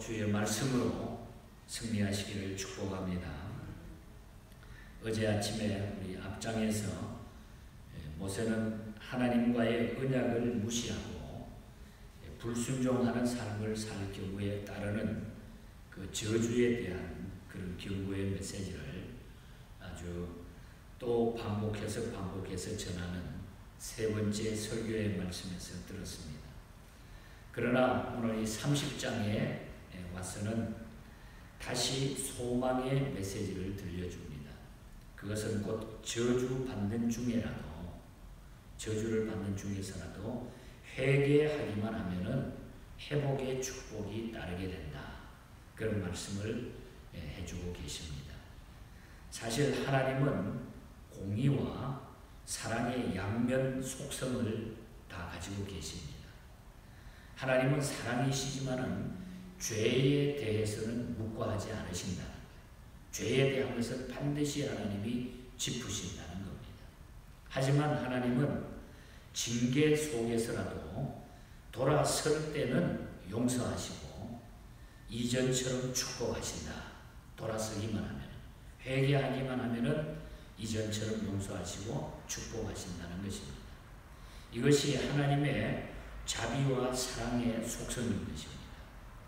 주의 말씀으로 승리하시기를 축복합니다. 어제 아침에 우리 앞장에서 모세는 하나님과의 언약을 무시하고 불순종하는 삶을 살 경우에 따르는 그 저주에 대한 그런 경고의 메시지를 아주 또 반복해서 전하는 세 번째 설교의 말씀에서 들었습니다. 그러나 오늘 이 30장에 와서는 다시 소망의 메시지를 들려줍니다. 그것은 곧 저주를 받는 중에서라도 회개하기만 하면은 회복의 축복이 따르게 된다. 그런 말씀을 해주고 계십니다. 사실 하나님은 공의와 사랑의 양면 속성을 다 가지고 계십니다. 하나님은 사랑이시지만은 죄에 대해서는 묵과하지 않으신다. 죄에 대하면서 반드시 하나님이 짚으신다는 겁니다. 하지만 하나님은 징계 속에서라도 돌아설 때는 용서하시고 이전처럼 축복하신다. 돌아서기만 하면, 회개하기만 하면은 이전처럼 용서하시고 축복하신다는 것입니다. 이것이 하나님의 자비와 사랑의 속성인 것입니다.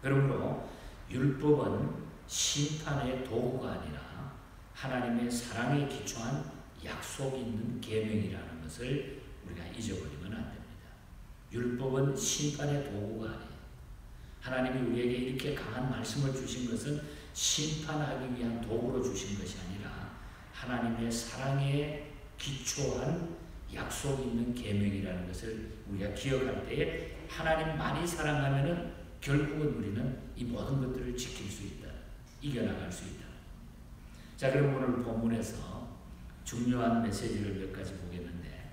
그러므로 율법은 심판의 도구가 아니라 하나님의 사랑에 기초한 약속이 있는 계명이라는 것을 우리가 잊어버리면 안 됩니다. 율법은 심판의 도구가 아니에요. 하나님이 우리에게 이렇게 강한 말씀을 주신 것은 심판하기 위한 도구로 주신 것이 아니라 하나님의 사랑에 기초한 약속이 있는 계명이라는 것을 우리가 기억할 때에 하나님 많이 사랑하면은 결국은 우리는 이 모든 것들을 지킬 수 있다. 이겨나갈 수 있다. 자, 그럼 오늘 본문에서 중요한 메시지를 몇 가지 보겠는데,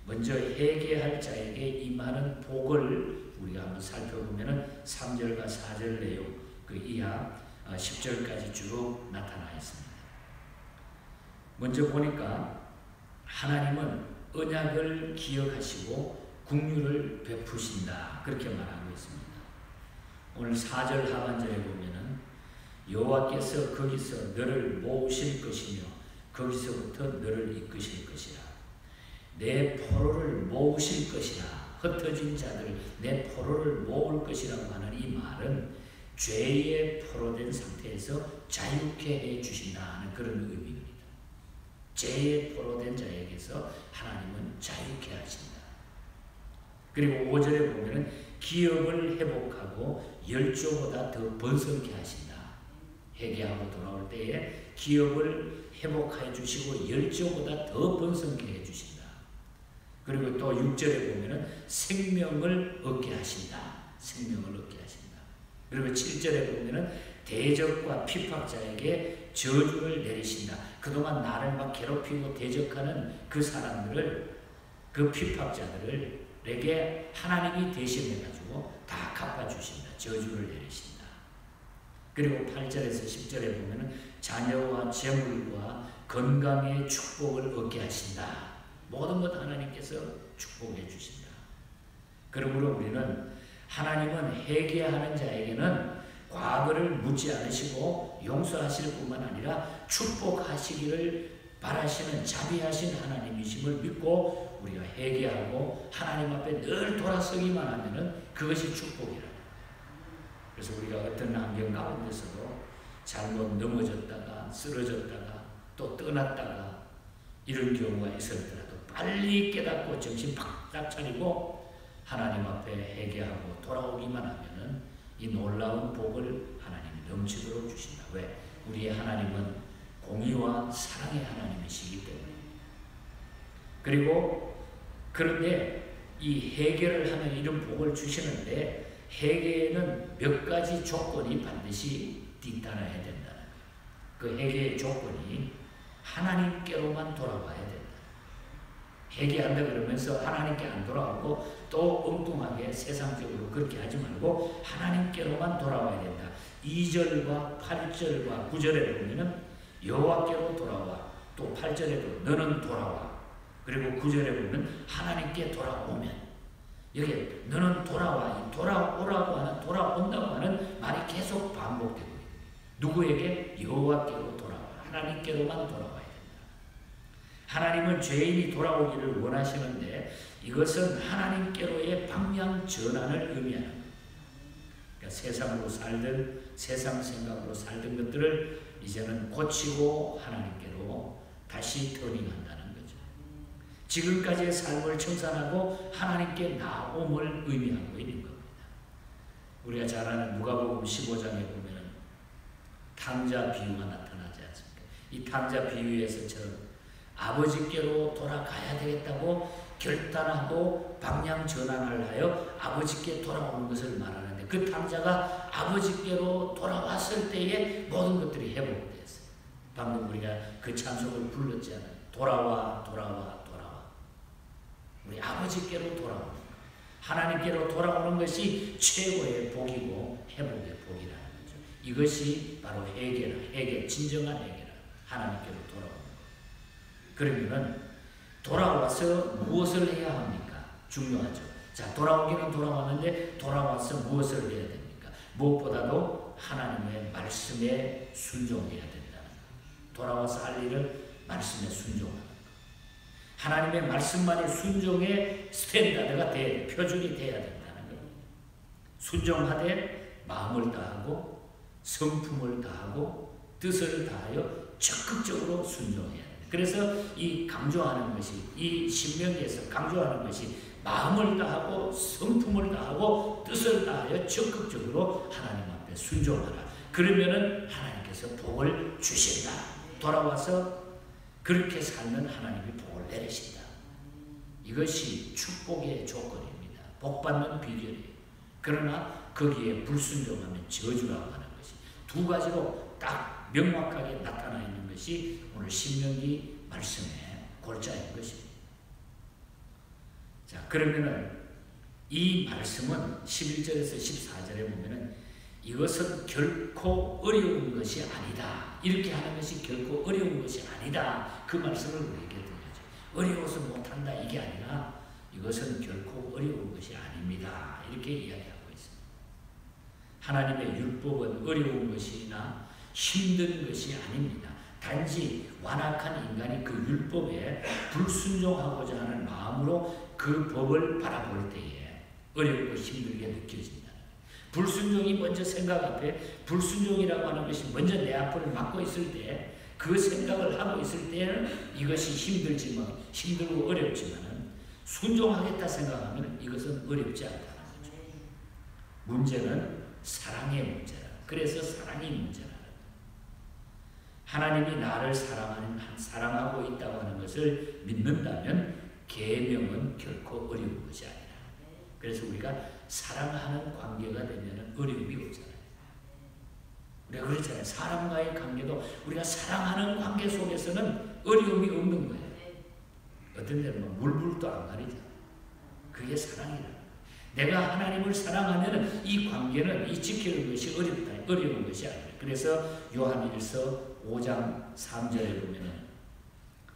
먼저 회개할 자에게 임하는 복을 우리가 한번 살펴보면은 3절과 4절 내용 그 이하 10절까지 쭉 나타나 있습니다. 먼저 보니까 하나님은 언약을 기억하시고 긍휼을 베푸신다. 그렇게 말하고 있습니다. 오늘 4절 하반절에 보면은 여호와께서 거기서 너를 모으실 것이며 거기서부터 너를 이끄실 것이라. 내 포로를 모으실 것이라. 흩어진 자들 내 포로를 모을 것이라고 하는 이 말은 죄에 포로된 상태에서 자유케 해 주신다는 그런 의미입니다. 죄에 포로된 자에게서 하나님은 자유케 하신다. 그리고 5절에 보면은 기업을 회복하고 열조보다 더 번성케 하신다. 회개하고 돌아올 때에 기업을 회복해 주시고 열조보다 더 번성케 해 주신다. 그리고 또 6절에 보면은 생명을 얻게 하신다. 생명을 얻게 하신다. 그리고 7절에 보면은 대적과 핍박자에게 저주를 내리신다. 그동안 나를 막 괴롭히고 대적하는 그 사람들을, 그 핍박자들에게 하나님이 대신해가지고 다 갚아주신다. 저주를 내리신다. 그리고 8절에서 10절에 보면은 자녀와 재물과 건강의 축복을 얻게 하신다. 모든 것 하나님께서 축복해 주신다. 그러므로 우리는 하나님은 회개하는 자에게는 과거를 묻지 않으시고 용서하실 뿐만 아니라 축복하시기를 바라시는 자비하신 하나님이심을 믿고 우리가 회개하고 하나님 앞에 늘 돌아서기만 하면은 그것이 축복이라. 그래서 우리가 어떤 환경 가운데서도 잘못 넘어졌다가 쓰러졌다가 또 떠났다가 이런 경우가 있었더라도 빨리 깨닫고 정신 바짝 차리고 하나님 앞에 회개하고 돌아오기만 하면은 이 놀라운 복을 하나님이 넘치도록 주신다. 왜? 우리의 하나님은 공의와 사랑의 하나님이시기 때문에. 그리고 그런데 이 회개를 하면 이런 복을 주시는데 회개에는 몇 가지 조건이 반드시 뒤따라야 된다는 거예요. 그 회개의 조건이 하나님께로만 돌아와야 된다. 회개한다 그러면서 하나님께 안 돌아오고 또 엉뚱하게 세상적으로 그렇게 하지 말고 하나님께로만 돌아와야 된다. 2절과 8절과 9절에 보면은 여호와께로 돌아와, 또 8절에도 너는 돌아와, 그리고 9절에 보면 하나님께 돌아오면, 여기 너는 돌아와, 돌아오라고 하는, 돌아온다고 하는 말이 계속 누구에게? 여호와께로 돌아와. 하나님께로만 돌아와야 된다. 하나님은 죄인이 돌아오기를 원하시는데 이것은 하나님께로의 방향 전환을 의미하는 거예요. 그러니까 세상으로 살던, 세상 생각으로 살던 것들을 이제는 고치고 하나님께로 다시 터닝한다는 거죠. 지금까지의 삶을 청산하고 하나님께 나옴을 의미하고 있는 겁니다. 우리가 잘 아는 누가복음 15장에 보면 탕자 비유가 나타나지 않습니까? 이 탕자 비유에서처럼 아버지께로 돌아가야 되겠다고 결단하고 방향 전환을 하여 아버지께 돌아오는 것을 말하는데, 그 탕자가 아버지께로 돌아왔을 때에 모든 것들이 회복됐어요. 방금 우리가 그 찬송을 불렀잖아요. 돌아와 돌아와 돌아와. 우리 아버지께로 돌아오는 것, 하나님께로 돌아오는 것이 최고의 복이고 회복의 복이라는 거죠. 이것이 바로 회개, 진정한 회개라. 하나님께로 돌아오는 것. 그러면은 돌아와서 무엇을 해야 합니까? 중요하죠. 자, 돌아오기는 돌아왔는데 돌아와서 무엇을 해야 됩니까? 무엇보다도 하나님의 말씀에 순종해야 된다는 거예요. 돌아와서 할 일은 말씀에 순종하는 거예요. 하나님의 말씀만이 순종의 스탠다드가 돼야 돼, 표준이 돼야 된다는 거예요. 순종하되 마음을 다하고 성품을 다하고 뜻을 다하여 적극적으로 순종해야 돼. 그래서 이 강조하는 것이, 이 신명기에서 강조하는 것이 마음을 다하고 성품을 다하고 뜻을 다하여 적극적으로 하나님 앞에 순종하라. 그러면은 하나님께서 복을 주신다. 돌아와서 그렇게 살면 하나님이 복을 내리신다. 이것이 축복의 조건입니다. 복받는 비결이에요. 그러나 거기에 불순종하면 저주라고 하는 것이 두 가지로 딱 명확하게 나타나 있는 것이 오늘 신명기 말씀의 골자인 것입니다. 자, 그러면은 이 말씀은 11절에서 14절에 보면은 이것은 결코 어려운 것이 아니다. 이렇게 하는 것이 결코 어려운 것이 아니다. 그 말씀을 우리에게 드려야죠. 어려워서 못한다 이게 아니라 이것은 결코 어려운 것이 아닙니다. 이렇게 이야기하고 있습니다. 하나님의 율법은 어려운 것이나 힘든 것이 아닙니다. 단지 완악한 인간이 그 율법에 불순종하고자 하는 마음으로 그 법을 바라볼 때에 어렵고 힘들게 느껴진다. 불순종이 먼저 생각 앞에, 불순종이라고 하는 것이 먼저 내 앞을 막고 있을 때, 그 생각을 하고 있을 때는 이것이 힘들지만, 힘들고 어렵지만 순종하겠다 생각하면 이것은 어렵지 않다는 거죠. 문제는 사랑의 문제라. 그래서 사랑이 문제라. 하나님이 나를 사랑하고 있다고 하는 것을 믿는다면 계명은 결코 어려운 것이 아니라. 그래서 우리가 사랑하는 관계가 되면 어려움이 없잖아요. 우리가 그렇잖아요. 사람과의 관계도 우리가 사랑하는 관계 속에서는 어려움이 없는 거예요. 어떤 데는 물불도 안 가리잖아요. 그게 사랑이라. 내가 하나님을 사랑하면 이 관계는 이 지키는 것이 어려운 것이 아니에요. 그래서 요한일서 5장 3절에 보면은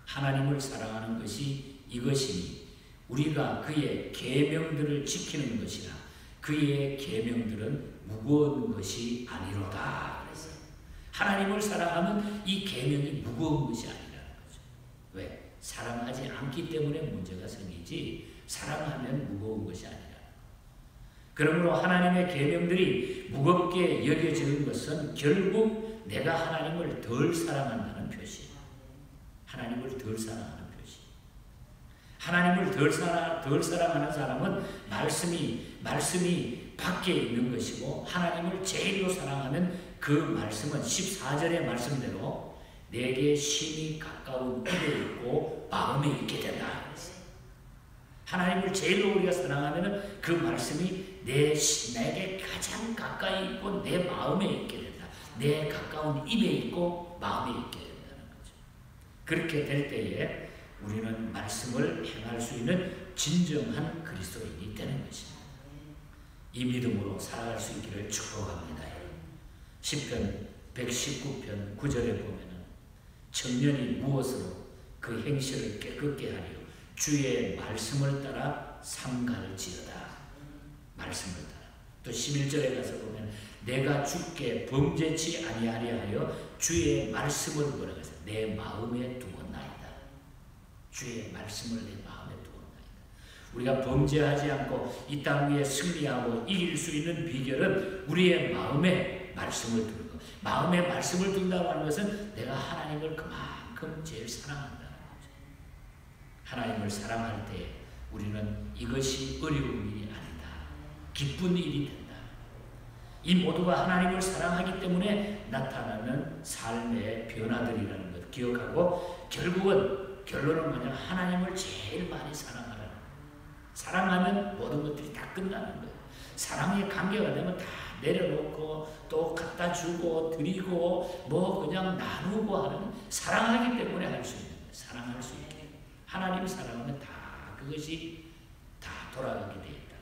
하나님을 사랑하는 것이 이것이니 우리가 그의 계명들을 지키는 것이나 그의 계명들은 무거운 것이 아니로다. 그래서 하나님을 사랑하면 이 계명이 무거운 것이 아니라는 거죠. 왜? 사랑하지 않기 때문에 문제가 생기지 사랑하면 무거운 것이 아니라. 그러므로 하나님의 계명들이 무겁게 여겨지는 것은 결국 내가 하나님을 덜 사랑한다는 표시예요. 하나님을 덜 사랑하는 표시. 하나님을 덜 사랑하는 사람은 말씀이 밖에 있는 것이고, 하나님을 제일로 사랑하면 그 말씀은 14절의 말씀대로 내게 심히 가까운 입에 있고 마음에 있게 된다. 하나님을 제일로 우리가 사랑하면 그 말씀이 내게 가장 가까이 있고 내 마음에 있게 된다. 내 가까운 입에 있고 마음에 있게 된다는 거죠. 그렇게 될 때에 우리는 말씀을 행할 수 있는 진정한 그리스도인이 되는 것입니다. 이 믿음으로 살아갈 수 있기를 축복합니다. 시편 119편 9절에 보면은 청년이 무엇으로 그 행실을 깨끗게 하리요 주의 말씀을 따라 삼갈지어다. 말씀을 따라. 또 11절에 가서 보면 내가 주께 범죄치 아니하려 하여 주의 말씀을 뭐라고 했어요? 내 마음에 두었나이다. 주의 말씀을 내 마음에 두었나이다. 우리가 범죄하지 않고 이 땅 위에 승리하고 이길 수 있는 비결은 우리의 마음에 말씀을 두는 것. 마음에 말씀을 둔다고 하는 것은 내가 하나님을 그만큼 제일 사랑한다는 거죠. 하나님을 사랑할 때 우리는 이것이 어려운 일이 아니다. 기쁜 일이 된다. 이 모두가 하나님을 사랑하기 때문에 나타나는 삶의 변화들이라는 것 기억하고 결론은 뭐냐? 하나님을 제일 많이 사랑하라는 거예요. 사랑하면 모든 것들이 다 끝나는 거예요. 사랑의 관계가 되면 다 내려놓고 또 갖다 주고 드리고 뭐 그냥 나누고 하는 사랑하기 때문에 할 수 있는 거예요. 사랑할 수 있게. 하나님 사랑하면 다 그것이 다 돌아가게 되어 있다.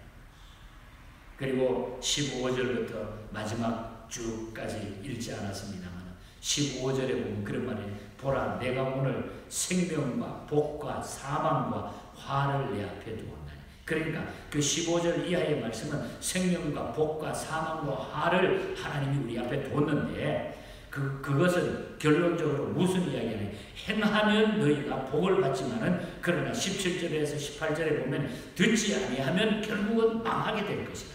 그리고 15절부터 마지막 주까지 읽지 않았습니다만 15절에 보면 그런 말이 보라 내가 오늘 생명과 복과 사망과 화를 내 앞에 두었나니. 그러니까 그 15절 이하의 말씀은 생명과 복과 사망과 화를 하나님이 우리 앞에 뒀는데 그것은 결론적으로 무슨 이야기냐? 행하면 너희가 복을 받지만은 그러나 17절에서 18절에 보면 듣지 아니하면 결국은 망하게 될 것이다.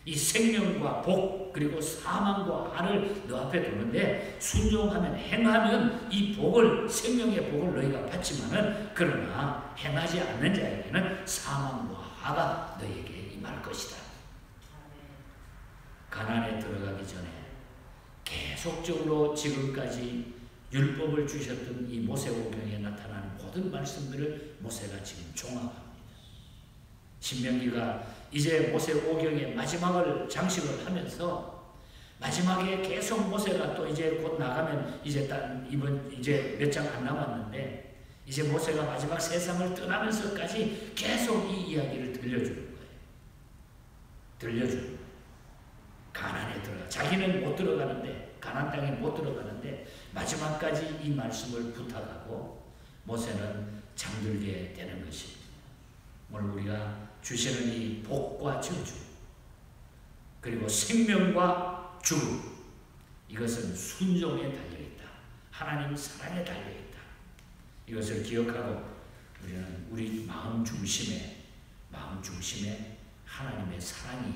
이 생명과 복 그리고 사망과 화를 너 앞에 두는데 순종하면 행하면 이 복을 생명의 복을 너희가 받지만은 그러나 행하지 않는 자에게는 사망과 화가 너희에게 임할 것이다. 가나안에 들어가기 전에 계속적으로 지금까지 율법을 주셨던 이 모세오경에 나타나는 모든 말씀들을 모세가 지금 종합합니다. 신명기가 이제 모세오경의 마지막을 장식을 하면서 마지막에 계속 모세가 또 이제 곧 나가면 이제 이제 몇 장 안 남았는데 이제 모세가 마지막 세상을 떠나면서까지 계속 이 이야기를 들려주는 거예요. 들려주는 거예요. 가나안에 들어가. 자기는 못 들어가는데 가나안 땅에 못 들어가는데 마지막까지 이 말씀을 부탁하고 모세는 잠들게 되는 것입니다. 오늘 우리가 주시는 이 복과 저주 그리고 생명과 죽음 이것은 순종에 달려있다. 하나님 사랑에 달려있다. 이것을 기억하고 우리는 우리 마음 중심에 하나님의 사랑이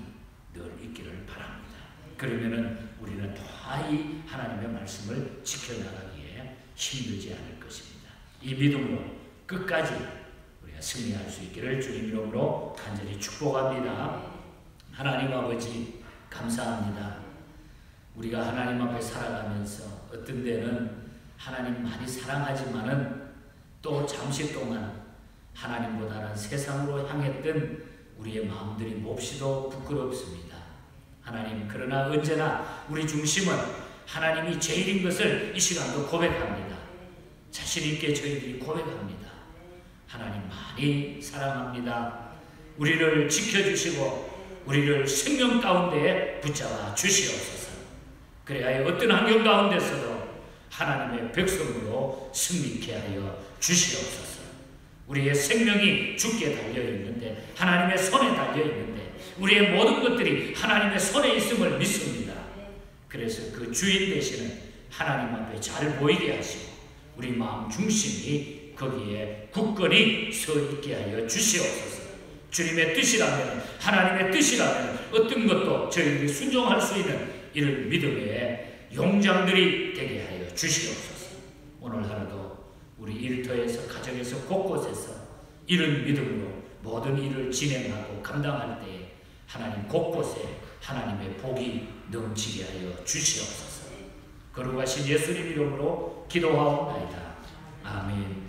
늘 있기를 바랍니다. 그러면은 우리는 더하이 하나님의 말씀을 지켜나가기에 힘들지 않을 것입니다. 이 믿음으로 끝까지 우리가 승리할 수 있기를 주님 이름으로 간절히 축복합니다. 하나님 아버지 감사합니다. 우리가 하나님 앞에 살아가면서 어떤 데는 하나님 많이 사랑하지만은 또 잠시 동안 하나님보다는 세상으로 향했던 우리의 마음들이 몹시도 부끄럽습니다. 하나님 그러나 언제나 우리 중심은 하나님이 제일인 것을 이 시간도 고백합니다. 자신 있게 저희들이 고백합니다. 하나님 많이 사랑합니다. 우리를 지켜주시고 우리를 생명 가운데 붙잡아 주시옵소서. 그래야 어떤 환경 가운데서도 하나님의 백성으로 승리케 하여 주시옵소서. 우리의 생명이 주께 달려있는데 하나님의 손에 달려있는데 우리의 모든 것들이 하나님의 손에 있음을 믿습니다. 그래서 그 주인 되시는 하나님 앞에 잘 보이게 하시고 우리 마음 중심이 거기에 굳건히 서 있게 하여 주시옵소서. 주님의 뜻이라면 하나님의 뜻이라면 어떤 것도 저희들이 순종할 수 있는 이런 믿음의 용장들이 되게 하여 주시옵소서. 오늘 하루도 우리 일터에서 가정에서 곳곳에서 이런 믿음으로 모든 일을 진행하고 감당할 때에 하나님 곳곳에 하나님의 복이 넘치게 하여 주시옵소서. 거룩하신 예수님 이름으로 기도하옵나이다. 아멘.